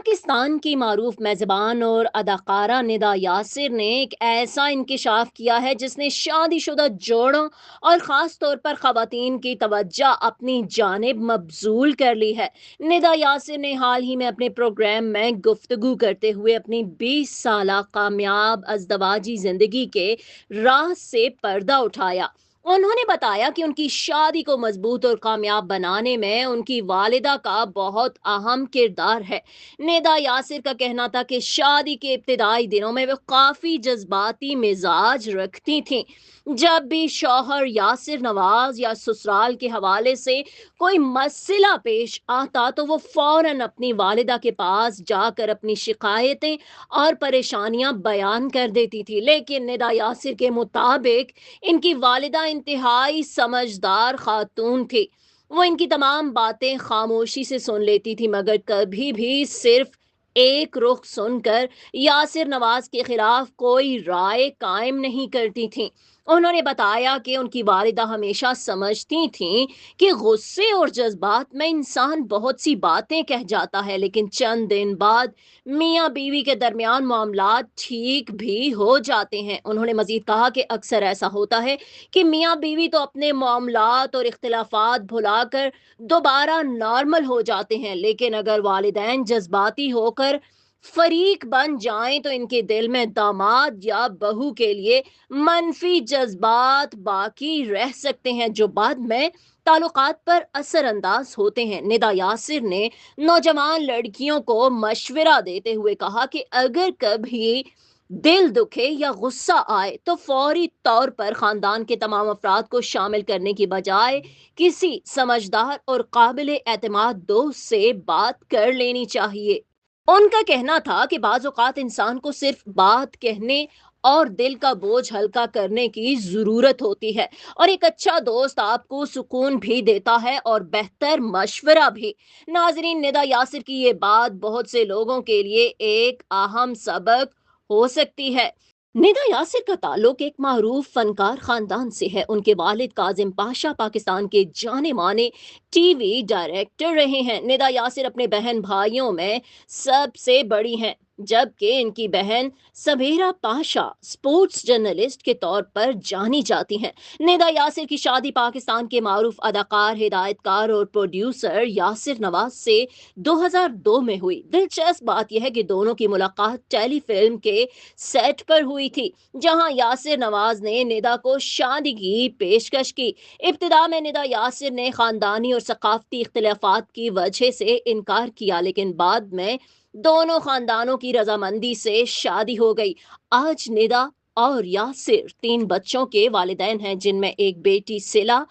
پاکستان کی معروف میزبان اور اداکارہ ندا یاسر نے ایک ایسا انکشاف کیا ہے جس نے شادی شدہ جوڑوں اور خاص طور پر خواتین کی توجہ اپنی جانب مبذول کر لی ہے۔ ندا یاسر نے حال ہی میں اپنے پروگرام میں گفتگو کرتے ہوئے اپنی 20 سالہ کامیاب ازدواجی زندگی کے راز سے پردہ اٹھایا۔ انہوں نے بتایا کہ ان کی شادی کو مضبوط اور کامیاب بنانے میں ان کی والدہ کا بہت اہم کردار ہے۔ ندا یاسر کا کہنا تھا کہ شادی کے ابتدائی دنوں میں وہ کافی جذباتی مزاج رکھتی تھیں۔ جب بھی شوہر یاسر نواز یا سسرال کے حوالے سے کوئی مسئلہ پیش آتا تو وہ فوراً اپنی والدہ کے پاس جا کر اپنی شکایتیں اور پریشانیاں بیان کر دیتی تھی، لیکن ندا یاسر کے مطابق ان کی والدہ انتہائی سمجھدار خاتون تھی۔ وہ ان کی تمام باتیں خاموشی سے سن لیتی تھی، مگر کبھی بھی صرف ایک رخ سن کر یاسر نواز کے خلاف کوئی رائے قائم نہیں کرتی تھیں۔ انہوں نے بتایا کہ ان کی والدہ ہمیشہ سمجھتی تھیں کہ غصے اور جذبات میں انسان بہت سی باتیں کہہ جاتا ہے، لیکن چند دن بعد میاں بیوی کے درمیان معاملات ٹھیک بھی ہو جاتے ہیں۔ انہوں نے مزید کہا کہ اکثر ایسا ہوتا ہے کہ میاں بیوی تو اپنے معاملات اور اختلافات بھلا کر دوبارہ نارمل ہو جاتے ہیں، لیکن اگر والدین جذباتی ہو کر فریق بن جائیں تو ان کے دل میں داماد یا بہو کے لیے منفی جذبات باقی رہ سکتے ہیں، جو بعد میں تعلقات پر اثر انداز ہوتے ہیں۔ ندا یاسر نے نوجوان لڑکیوں کو مشورہ دیتے ہوئے کہا کہ اگر کبھی دل دکھے یا غصہ آئے تو فوری طور پر خاندان کے تمام افراد کو شامل کرنے کی بجائے کسی سمجھدار اور قابل اعتماد دوست سے بات کر لینی چاہیے۔ ان کا کہنا تھا کہ بعض اوقات انسان کو صرف بات کہنے اور دل کا بوجھ ہلکا کرنے کی ضرورت ہوتی ہے، اور ایک اچھا دوست آپ کو سکون بھی دیتا ہے اور بہتر مشورہ بھی۔ ناظرین، ندا یاسر کی یہ بات بہت سے لوگوں کے لیے ایک اہم سبق ہو سکتی ہے۔ ندا یاسر کا تعلق ایک معروف فنکار خاندان سے ہے۔ ان کے والد کاظم پاشا پاکستان کے جانے مانے ٹی وی ڈائریکٹر رہے ہیں۔ ندا یاسر اپنے بہن بھائیوں میں سب سے بڑی ہیں، جبکہ ان کی بہن سبیرہ پاشا سپورٹس جرنلسٹ کے طور پر جانی جاتی ہیں۔ ندا یاسر کی شادی پاکستان کے معروف اداکار، ہدایت کار اور پروڈیوسر یاسر نواز سے 2002 میں ہوئی۔ دلچسپ بات یہ ہے کہ دونوں کی ملاقات ٹیلی فلم کے سیٹ پر ہوئی تھی، جہاں یاسر نواز نے ندا کو شادی کی پیشکش کی۔ ابتدا میں ندا یاسر نے خاندانی اور ثقافتی اختلافات کی وجہ سے انکار کیا، لیکن بعد میں دونوں خاندانوں کی رضامندی سے شادی ہو گئی۔ آج ندا اور یاسر 3 بچوں کے والدین ہیں، جن میں ایک بیٹی سلا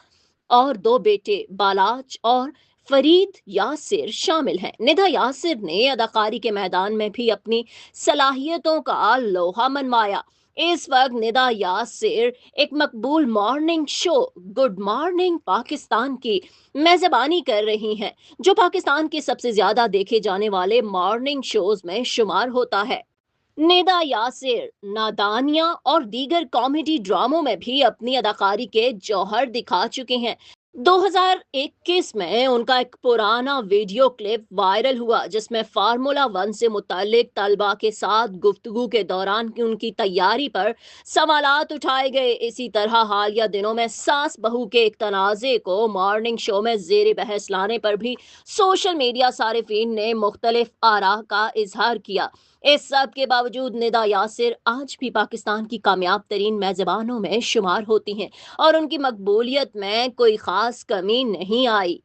اور 2 بیٹے بالاچ اور فرید یاسر شامل ہیں۔ ندا یاسر نے اداکاری کے میدان میں بھی اپنی صلاحیتوں کا لوہا منوایا۔ اس وقت ندا یاسر ایک مقبول morning show good morning Pakistan کی میزبانی کر رہی ہیں، جو پاکستان کے سب سے زیادہ دیکھے جانے والے مارننگ شوز میں شمار ہوتا ہے۔ ندا یاسر نادانیہ اور دیگر کامیڈی ڈراموں میں بھی اپنی اداکاری کے جوہر دکھا چکے ہیں۔ 2021 میں ان کا ایک پرانا ویڈیو کلپ وائرل ہوا، جس میں فارمولا 1 سے متعلق طلباء کے ساتھ گفتگو کے دوران ان کی تیاری پر سوالات اٹھائے گئے۔ اسی طرح حالیہ دنوں میں ساس بہو کے ایک تنازع کو مارننگ شو میں زیر بحث لانے پر بھی سوشل میڈیا صارفین نے مختلف آراء کا اظہار کیا۔ اس سب کے باوجود ندا یاسر آج بھی پاکستان کی کامیاب ترین میزبانوں میں شمار ہوتی ہیں، اور ان کی مقبولیت میں کوئی خاص کمی نہیں آئی۔